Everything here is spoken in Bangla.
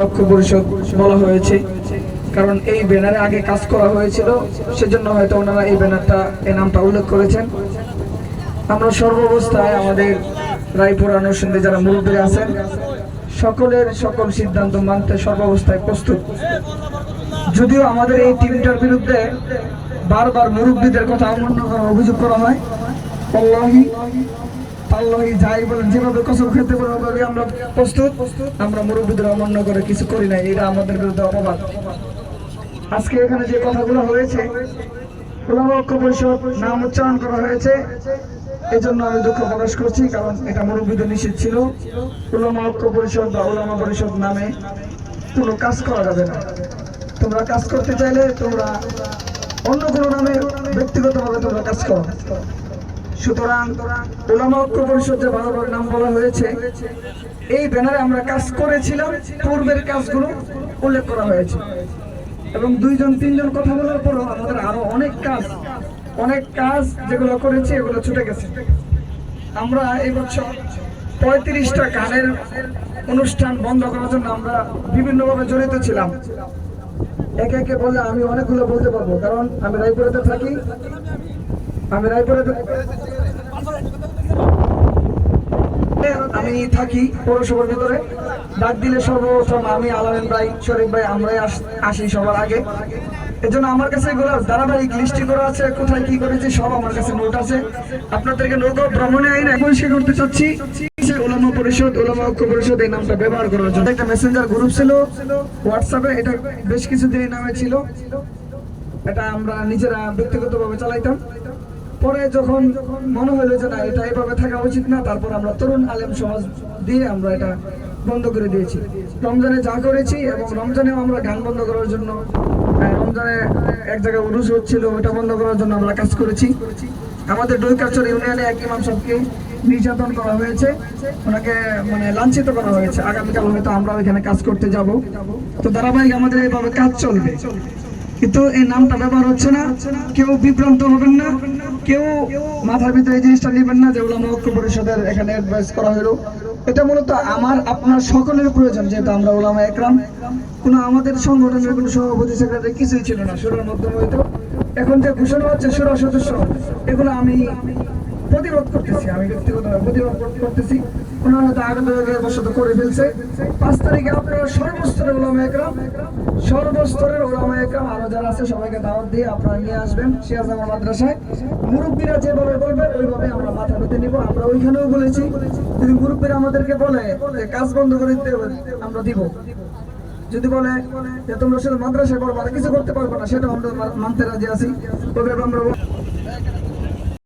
লক্ষ্য পরিষদ বলা হয়েছে, কারণ এই ব্যানারে আগে কাজ করা হয়েছিল, সেজন্য হয়তো ওনারা এই নামটা উল্লেখ করেছেন। আমরা সর্বাবস্থায় আমাদের রায়পুর আনুষঙ্গে যারা মুরব্বী আছেন সকলের সকল সিদ্ধান্ত মানতে সর্বাবস্থায় প্রস্তুত। যদিও আমাদের এই টিমটার বিরুদ্ধে বারবার মুরব্বীদের কথা অমান্য করার অভিযোগ করা হয়, আল্লাহি আল্লাহি যাই বলেন, যেভাবে কসম খেতে পারবে আমরা প্রস্তুত। আমরা মুরব্বীদের অমান্য করে কিছু করি নাই, এটা আমাদের বিরুদ্ধে অপবাদ। আজকে এখানে যে কথাগুলো হয়েছে, উলামা ঐক্য পরিষদ নাম উচ্চারণ করা হয়েছে, এই জন্য আমি দুঃখ প্রকাশ করছি, কারণ এটা মুরব্বীদের নিষেধ ছিল। উলামা ঐক্য পরিষদ বা উলামা পরিষদ নামে কোনো কাজ করা যাবে না। তোমরা কাজ করতে চাইলে তোমরা অন্য কোনো নামে ব্যক্তিগতভাবে তোমরা কাজ করো। সুতরাং উলামা ঐক্য পরিষদ যে বারবার নাম বলা হয়েছে, এই ব্যানারে আমরা কাজ করেছিলাম, পূর্বের কাজগুলো উল্লেখ করা হয়েছে এবং দুইজন তিনজন কথা বলার পরও আমাদের আরো অনেক কাজ যেগুলো করেছি এগুলো ছুটে গেছে। আমরা এই বছর 35টা গানের অনুষ্ঠান বন্ধ করার জন্য আমরা বিভিন্নভাবে জড়িত ছিলাম। একে একে বললে আমি অনেকগুলো বলতে পারবো, কারণ আমি রায়পুরেতে থাকি। আমি থাকি পৌরসভার ভিতরে। ডাক দিলে সর্বপ্রথম আমি, আলামিন ভাই, শরীফ ভাই, আমরাই আসি সবার আগে। এজন্য আমার কাছে এগুলো ধারাবাহিক লিস্টি করা আছে, কোথায় কি করেছি সব আমার কাছে নোট আছে। আপনাদেরকে নৌকা ভ্রমণে আইন পরিষ্কার করতে চাচ্ছি। উলামা পরিষদ, উলামা ঐক্য পরিষদ এই নামটা ব্যবহার করার জন্য একটা মেসেঞ্জার গ্রুপ ছিল হোয়াটসঅ্যাপে, এটা বেশ কিছুদিন এই নামে ছিল। এটা আমরা নিজেরা ব্যক্তিগতভাবে চালাইতাম। পরে যখন মনে হলো যে না, এটা এভাবে থাকা উচিত না, তারপর আমরা তরুণ আলেম সমাজ দিয়ে আমরা এটা বন্ধ করে দিয়েছি। রমজানে যা করেছি, এবং রমজানেও আমরা গান বন্ধ করার জন্য, রমজানে এক জায়গায় উরুস হচ্ছিল, ওটা বন্ধ করার জন্য আমরা কাজ করেছি। আমাদের ডৈকারচর ইউনিয়নে এক ইমাম সাহেবকে নির্যাতন করা হয়েছে, ওনাকে লাঞ্ছিত করা হয়েছে। আগামীকাল হয়তো আমরা ওইখানে কাজ করতে যাব। তো ধারাবাহিক আমাদের এইভাবে কাজ চলবে, কিন্তু এই নামটা ব্যবহার হচ্ছে না। কেউ বিভ্রান্ত হবেন না, কেউ মাথার ভিতরে এই জিনিসটা নেবেন না যে উলামা ঐক্য পরিষদের এখানে অ্যাডভাইস করা হলো। এটা মূলত আমার আপনার সকলের প্রয়োজন, যেহেতু আমরা উলামা একরাম। কোনো আমাদের সংগঠনের কোনো সভাপতি সেক্রেটারি কিছুই ছিল না শুরুর মাধ্যমে। হয়তো এখন যে ঘোষণা হচ্ছে শুরা সদস্য, এগুলো আমি প্রতিরোধ করতেছি, আমি ব্যক্তিগতভাবে প্রতিরোধ করতেছি। ওনারা হয়তো আগে বসত করে ফেলছে। 5 তারিখে আপনারা সর্বস্তরের উলামা একরাম, আরো যারা আছে সবাইকে দাওয়াত দিয়ে আপনারা নিয়ে আসবেন সিরাজনগর মাদ্রাসায়। মুরব্বীরা যেভাবে বলবেন ওইভাবে আমরা মাথা পেতে নিব। আমরা ওইখানেও বলেছি, যদি মুরব্বীরা আমাদেরকে বলে যে কাজ বন্ধ করে দিতে হবে, আমরা দিব। যদি বলে যে তোমরা শুধু মাদ্রাসায় করবো আর কিছু করতে পারবো না, সেটা আমরা মানতে রাজি আছি। তবে আমরা